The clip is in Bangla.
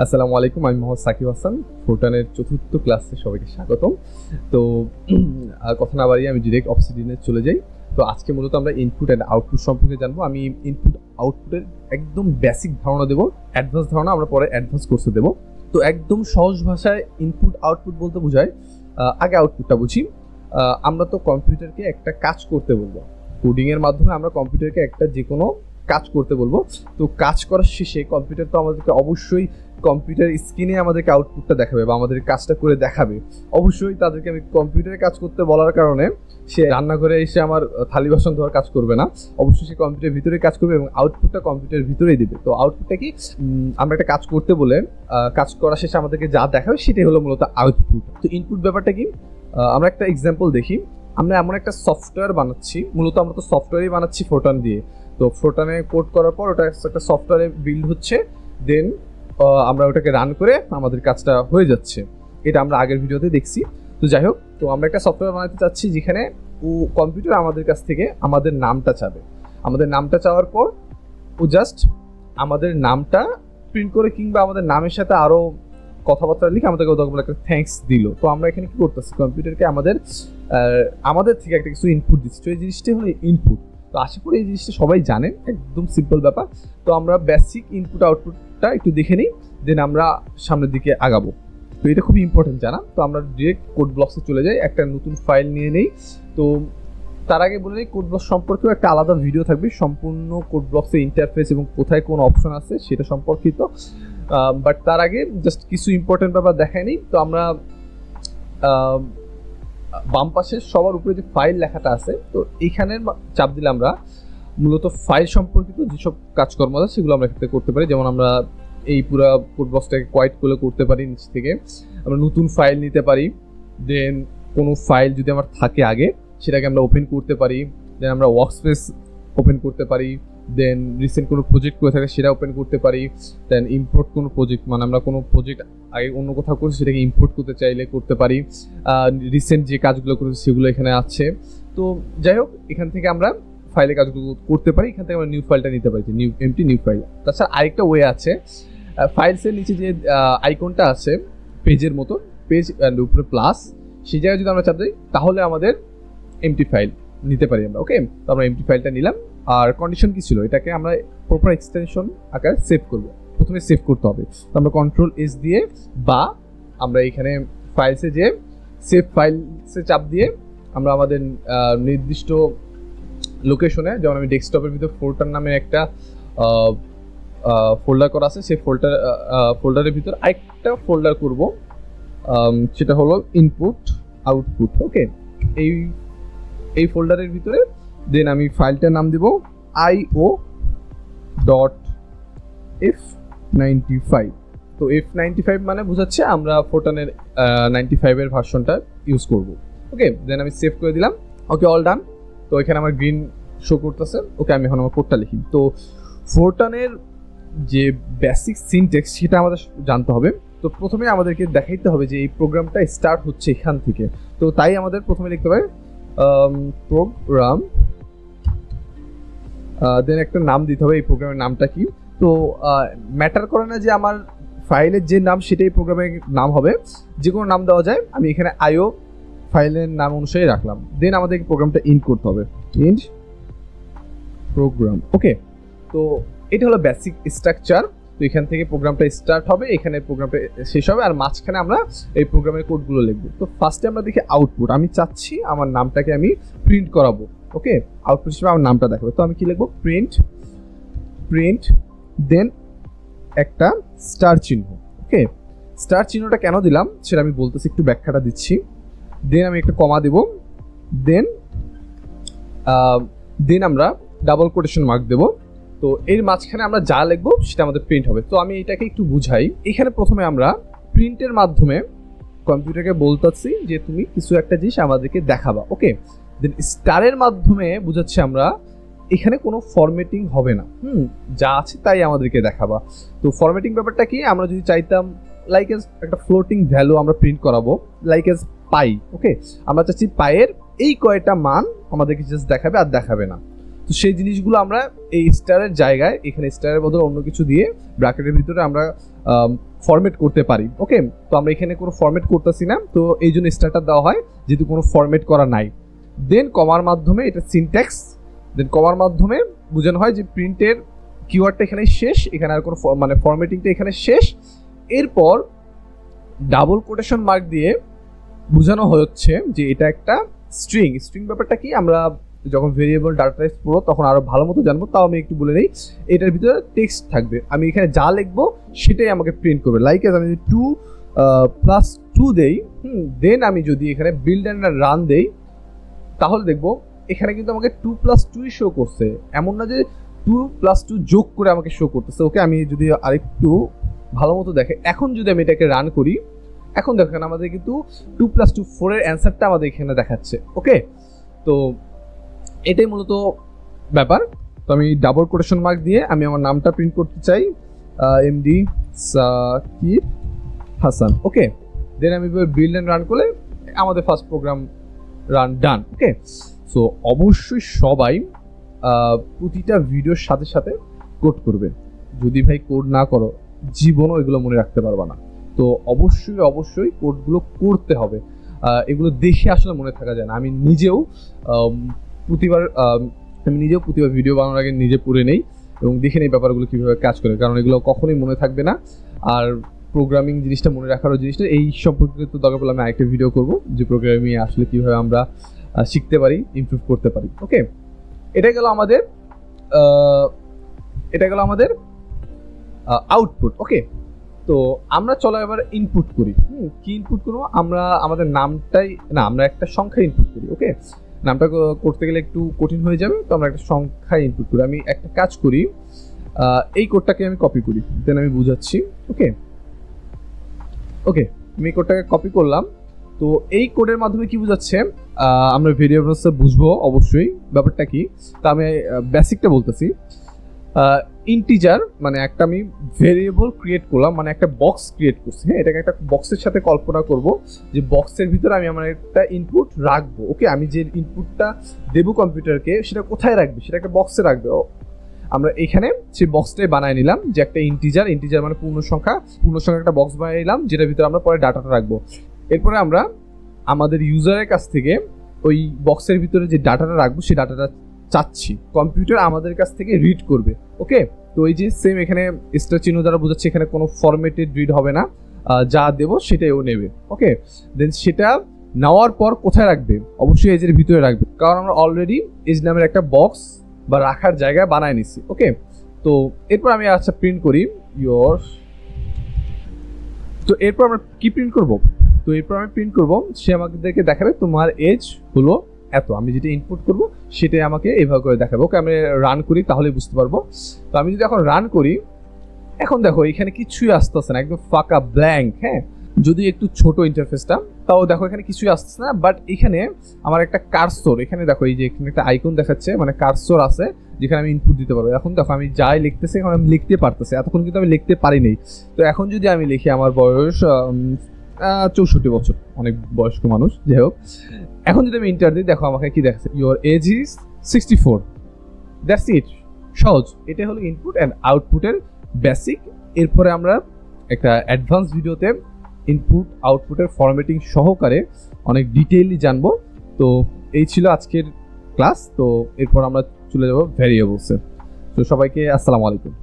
আসসালামু আলাইকুম, আমি মোহাম্মদ সাকিব হাসান। ফোরটানের চতুর্থ ক্লাসে সবাইকে স্বাগতম। তো আর কথা না বাড়িয়ে আমি ডিরেক্ট অবসিডিয়ানে চলে যাই। তো আজকে মূলত আমরা ইনপুট অ্যান্ড আউটপুট সম্পর্কে জানবো। আমি ইনপুট আউটপুটের একদম বেসিক ধারণা দেবো, অ্যাডভান্স ধারণা আমরা পরে অ্যাডভান্স কোর্সে দেবো। তো একদম সহজ ভাষায় ইনপুট আউটপুট বলতে বোঝায়, আগে আউটপুটটা বুঝি। আমরা তো কম্পিউটারকে একটা কাজ করতে বলবো, কোডিংয়ের মাধ্যমে আমরা কম্পিউটারকে একটা যে কোনো কাজ করতে বলবো। তো কাজ করার শেষে কম্পিউটার তো আমাদেরকে অবশ্যই কম্পিউটার স্ক্রিনে আমাদেরকে আউটপুটটা দেখাবে বা আমাদের কাজটা করে দেখাবে। অবশ্যই তাদেরকে আমি কম্পিউটারে কাজ করতে বলার কারণে সে রান্নাঘরে এসে আমার থালি বাসন ধোয়ার কাজ করবে না, অবশ্যই সে কম্পিউটারের ভিতরে কাজ করবে এবং আউটপুটটা কম্পিউটারের ভিতরেই দেবে। তো আউটপুটটা কি, আমরা একটা কাজ করতে বলে কাজ করার শেষে আমাদেরকে যা দেখাবে সেটাই হলো মূলত আউটপুট। তো ইনপুট ব্যাপারটা কি, আমরা একটা এক্সাম্পল দেখি। আমরা এমন একটা সফটওয়্যার বানাচ্ছি, মূলত আমরা তো সফটওয়্যারই বানাচ্ছি ফোরটান দিয়ে। তো ফোরটানে কোড করার পর ওটা একটা সফটওয়্যারে বিল্ড হচ্ছে, দেন আমরা ওটাকে রান করে আমাদের কাজটা হয়ে যাচ্ছে। এটা আমরা আগের ভিডিওতে দেখছি। তো যাই হোক, তো আমরা একটা সফটওয়্যার বানাতে চাচ্ছি যেখানে ও কম্পিউটার আমাদের কাছ থেকে আমাদের নামটা চাবে। আমাদের নামটা চাওয়ার পর ও জাস্ট আমাদের নামটা প্রিন্ট করে কিংবা আমাদের নামের সাথে আরও কথাবার্তা লিখে আমাদেরকে একটা থ্যাঙ্কস দিল। তো আমরা এখানে কি করতেছি, কম্পিউটারকে আমাদের থেকে একটা কিছু ইনপুট দিচ্ছি। তো এই জিনিসটাই হলো ইনপুট। তো আশা করি এই জিনিসটা সবাই জানেন, একদম সিম্পল ব্যাপার। তো আমরা বেসিক ইনপুট আউটপুটটা একটু দেখে নিই, দেন আমরা সামনের দিকে আগাবো। তো এটা খুবই ইম্পর্টেন্ট জানা। তো আমরা ডিরেক্ট কোড ব্লকসে চলে যাই, একটা নতুন ফাইল নিয়ে নেই। তো তার আগে বলে নিই, কোড ব্লক সম্পর্কেও একটা আলাদা ভিডিও থাকবে, সম্পূর্ণ কোড ব্লকসের ইন্টারফেস এবং কোথায় কোন অপশন আছে সেটা সম্পর্কিত। বাট তার আগে জাস্ট কিছু ইম্পর্টেন্ট ব্যাপার দেখাই নিই। তো আমরা বাম পাশে সবার উপরে যে ফাইল লেখাটা আছে, তো এইখানে চাপ দিলে আমরা মূলত ফাইল সম্পর্কিত যেসব কাজকর্ম আছে সেগুলো আমরা এখানে করতে পারি। যেমন আমরা এই পুরো কোড বক্সটাকে কোয়াইট করতে পারি, নিচ থেকে আমরা নতুন ফাইল নিতে পারি। দেন কোনো ফাইল যদি আমার থাকে আগে সেটাকে আমরা ওপেন করতে পারি। দেন আমরা ওয়ার্কস্পেস ওপেন করতে পারি। দেন রিসেন্ট কোনো প্রজেক্ট করে থাকে সেটা ওপেন করতে পারি। দেন ইম্পোর্ট কোনো প্রজেক্ট, মানে আমরা কোনো প্রজেক্ট আগে অন্য কোথাও করছি সেটাকে ইম্পোর্ট করতে চাইলে করতে পারি। রিসেন্ট যে কাজগুলো করেছি সেগুলো এখানে আছে। তো যাই হোক, এখান থেকে আমরা ফাইলে কাজগুলো করতে পারি। এখান থেকে আমরা নিউ ফাইলটা নিতে পারি, যে নিউ ফাইল। তাছাড়া আরেকটা ওয়ে আছে, ফাইলসের নিচে যে আইকনটা আছে পেজের মতো, পেজ অ্যান্ড উপরে প্লাস, সেই জায়গায় যদি আমরা চাপ দিই তাহলে আমাদের এমটি ফাইল নিতে পারি আমরা। ওকে, তো আমরা এমটি ফাইলটা নিলাম। আর কন্ডিশন কি ছিল, এটাকে আমরা প্রপার এক্সটেনশন আকারে সেভ করব। প্রথমে সেভ করতে হবে, তো আমরা কন্ট্রোল-S দিয়ে বা আমরা এখানে ফাইলসে যে সেভ ফাইলসে চাপ দিয়ে আমরা আমাদের নির্দিষ্ট লোকেশনে, যেমন আমি ডেস্কটপের ভিতরে ফোরটান নামের একটা ফোল্ডার করা আছে, সেই ফোল্ডারের ভিতর আরেকটা ফোল্ডার করব, সেটা হলো ইনপুট আউটপুট। ওকে, এই ফোল্ডারের ভিতরে দেন আমি ফাইলটার নাম দিব io.f95। তো F95 মানে বোঝাচ্ছে আমরা ফোরটানের 95 এর ভার্সনটা ইউজ করব। ওকে, দেন আমি সেভ করে দিলাম। ওকে, অল ডান। তো এখানে আমার গ্রিন শো করতেছে। ওকে, আমি এখন আমার কোডটা লিখি। তো ফোরটানের যে বেসিক সিনট্যাক্স সেটা আমাদের জানতে হবে। তো প্রথমে আমাদেরকে দেখাইতে হবে যে এই প্রোগ্রামটা স্টার্ট হচ্ছে এখান থেকে। তো তাই আমাদের প্রথমে লিখতে হবে প্রোগ্রাম, দেন একটা নাম দিতে হবে। এই প্রোগ্রামের নামটা কি, তো ম্যাটার করে না যে আমার ফাইলের যে নাম সেটাই প্রোগ্রামের নাম হবে, যে কোনো নাম দেওয়া যায়। আমি এখানে আইও ফাইলের নাম অনুসারে রাখলাম। দেন আমাদেরকে প্রোগ্রামটা ইন্ট করতে হবে, ইন্ট প্রোগ্রাম। ওকে, তো এটা হলো বেসিক স্ট্রাকচার। তো এখান থেকে প্রোগ্রামটা স্টার্ট হবে, এখানে প্রোগ্রামটা শেষ হবে, আর মাঝখানে আমরা এই প্রোগ্রামের কোডগুলো লিখবো। তো ফার্স্টে আমরা দেখি আউটপুট। আমি চাচ্ছি আমার নামটাকে আমি প্রিন্ট করাবো। ওকে, আউটপুট হিসেবে আমার নামটা দেখাবে। তো আমি কি লিখবো, প্রিন্ট দেন একটা স্টার চিহ্ন। ওকে, স্টার চিহ্নটা কেন দিলাম সেটা আমি বলতেছি, একটু ব্যাখ্যাটা দিচ্ছি। দেন আমি একটা কমা দেব, দেন আমরা ডাবল কোটেশন মার্ক দেবো। তো এর মাঝখানে আমরা যা লিখবো সেটা আমাদের প্রিন্ট হবে। তো আমি এটাকে একটু বুঝাই। এখানে প্রথমে আমরা প্রিন্টের মাধ্যমে কম্পিউটারকে বলতেছি যে তুমি কিছু একটা জিনিস আমাদেরকে দেখাবা। ওকে, দেন স্টারের মাধ্যমে বুঝাচ্ছি আমরা এখানে কোনো ফরম্যাটিং হবে না, যা আছে তাই আমাদেরকে দেখাবা। তো ফরম্যাটিং ব্যাপারটা কি, আমরা যদি চাইতাম লাইক এজ একটা ফ্লোটিং ভ্যালু আমরা প্রিন্ট করাবো, লাইক এজ পাই। ওকে, আমরা চাচ্ছি পায়ের এই কয়টা মান আমাদেরকে জাস্ট দেখাবে আর দেখাবে না। তো সেই জিনিসগুলো আমরা এই স্টারের জায়গায় এখানে স্টারের বদলে অন্য কিছু দিয়ে ব্র্যাকেটের ভিতরে আমরা ফরম্যাট করতে পারি। ওকে, তো আমরা এখানে কোনো ফরম্যাট করতেছি না, তো এই জন্য স্টারটা দেওয়া হয় যেহেতু কোনো ফরম্যাট করা নাই। দেন কমার মাধ্যমে এটা সিনট্যাক্স, দেন কমার মাধ্যমে বোঝানো হয় যে প্রিন্টের কিওয়ার্ডটা এখানে শেষ, এখানে আর কোনো মানে ফরম্যাটিংটা এখানে শেষ। এরপর ডাবল কোটেশন মার্ক দিয়ে বোঝানো হচ্ছে যে এটা একটা স্ট্রিং। স্ট্রিং ব্যাপারটা কি আমরা যখন ভেরিয়েবল ডাটা টাইপস পড়ো তখন আরো ভালো মতো জানবো, তাও আমি একটু বলে নেই। এটার ভিতরে টেক্সট থাকবে, আমি এখানে যা লিখবো সেটাই আমাকে প্রিন্ট করবে। লাইক আমি যদি 2+2 দেই, দেন আমি যদি এখানে বিল্ড অ্যান্ড রান দেই তাহলে দেখবো এখানে কিন্তু আমাকে 2+2 শো করছে, এমন না যে 2+2 যোগ করে আমাকে শো করতেছে। ওকে, আমি যদি আরেকটু ভালো মতো দেখে এখন যদি আমি এটাকে রান করি, এখন দেখেন আমাদের কিন্তু 2+2 4 এর অ্যান্সারটা আমাদের এখানে দেখাচ্ছে। ওকে, তো এটাই মূলত ব্যাপার। তো আমি ডাবল কোটেশন মার্ক দিয়ে আমি আমার নামটা প্রিন্ট করতে চাই, এমডি সাকিব হাসান। ওকে, দেন আমি বিল্ড অ্যান্ড রান করলে আমাদের ফার্স্ট প্রোগ্রাম রান ডান। ওকে, সো অবশ্যই সবাই প্রতিটা ভিডিওর সাথে সাথে কোড করবে। যদি ভাই কোড না করো জীবনও এগুলো মনে রাখতে পারবা না। তো অবশ্যই অবশ্যই কোডগুলো করতে হবে, এগুলো দেখে আসলে মনে থাকা যায় না। আমি নিজেও প্রতিবার ভিডিও বানানোর আগে নিজে পড়ে নেই এবং দেখে নেই ব্যাপারগুলো কীভাবে কাজ করে, কারণ এগুলো কখনোই মনে থাকবে না। আর প্রোগ্রামিং জিনিসটা মনে রাখারও জিনিসটা এই সম্পর্কে তো দরকার পড়লে আমি আরেকটা ভিডিও করবো যে প্রোগ্রামিং আসলে কীভাবে আমরা শিখতে পারি, ইমপ্রুভ করতে পারি। ওকে, এটা গেল আমাদের আউটপুট। ওকে, তো আমরা চলো এবার ইনপুট করি। কি ইনপুট করবো আমরা? আমাদের নামটাই না, আমরা একটা সংখ্যা ইনপুট করি। ওকে, নামটা করতে গেলে একটু কঠিন হয়ে যাবে, তো আমরা একটা সংখ্যা ইনপুট করি। আমি একটা কাজ করি, এই কোডটাকে আমি কপি করি, দেন আমি বুঝাচ্ছি। ওকে, আমি এই কোডটাকে কপি করলাম। তো এই কোডের মাধ্যমে কি বুঝাচ্ছে, আমরা ভেরিয়েবলস বুঝবো অবশ্যই ব্যাপারটা কি। তা আমি বেসিকটা বলতেছি। ইন্টিজার মানে একটা আমি ভেরিয়েবল ক্রিয়েট করলাম, মানে একটা বক্স ক্রিয়েট করছি। হ্যাঁ, এটাকে একটা বক্সের সাথে কল্পনা করব যে বক্সের ভিতরে আমি আমার একটা ইনপুট রাখবো। ওকে, আমি যে ইনপুটটা দেবো কম্পিউটারকে সেটা কোথায় রাখবে, সেটা একটা বক্সে রাখবে। আমরা এখানে সেই বক্সটাই বানায় নিলাম যে একটা ইন্টিজার মানে পূর্ণ সংখ্যা একটা বক্স বানিয়ে নিলাম যেটার ভিতরে আমরা পরে ডাটাটা রাখবো। এরপরে আমরা আমাদের ইউজারের কাছ থেকে ওই বক্সের ভিতরে যে ডাটাটা রাখবো সেই ডাটাটা চাচ্ছি, কম্পিউটার আমাদের কাছ থেকে রিড করবে। ওকে, তো এই যে সেম এখানে স্টার চিহ্ন দ্বারা বোঝাচ্ছে এখানে কোনো ফরম্যাটেড রিড হবে না, যা দেবো সেটাই ও নেবে। ওকে, দেন সেটা নেওয়ার পর কোথায় রাখবে? অবশ্যই এজের ভিতরে রাখবে, কারণ আমরা অলরেডি এজ নামের একটা বক্স বা রাখার জায়গা বানায় নিচ্ছি। ওকে, তো এরপর আমি আচ্ছা প্রিন্ট করি তো এরপর আমরা কি প্রিন্ট করব? তো এরপর আমি প্রিন্ট করব, সে আমাদেরকে দেখাবে তোমার এজ হলো এত। আমি যেটা ইনপুট করব সেটাই আমাকে এভাবে করে দেখাবে। ওকে, আমি রান করি তাহলে বুঝতে পারবো। তো আমি যদি এখন রান করি, এখন দেখো এখানে কিছুই আসতেছে না, একদম ফাঁকা ব্ল্যাঙ্ক। হ্যাঁ, যদি একটু ছোট ইন্টারফেসটা, তাও দেখো এখানে কিছুই আসতেছে না। বাট এখানে আমার একটা কার্সর, এখানে দেখো এই যে এখানে একটা আইকন দেখাচ্ছে, মানে কার্সর আছে যেখানে আমি ইনপুট দিতে পারবো। এখন দেখো আমি যাই লিখতেছি এখন আমি লিখতে পারতেছি, এতক্ষণ কিন্তু আমি লিখতে পারিনি। তো এখন যদি আমি লিখি আমার বয়স 64 বছর, অনেক বয়স্ক মানুষ, যাই হোক। এখন যদি আমি ইন্টার দিই, দেখো আমাকে কি দেখাচ্ছে, your age is 64। That's it, সহজ। এটা হলো ইনপুট অ্যান্ড আউটপুটের বেসিক। এরপরে আমরা একটা অ্যাডভান্স ভিডিওতে ইনপুট আউটপুটের ফরম্যাটিং সহকারে অনেক ডিটেইলি জানবো। তো এই ছিল আজকের ক্লাস। তো এরপর আমরা চলে যাব ভ্যারিয়েবলসে। তো সবাইকে আসসালামু আলাইকুম।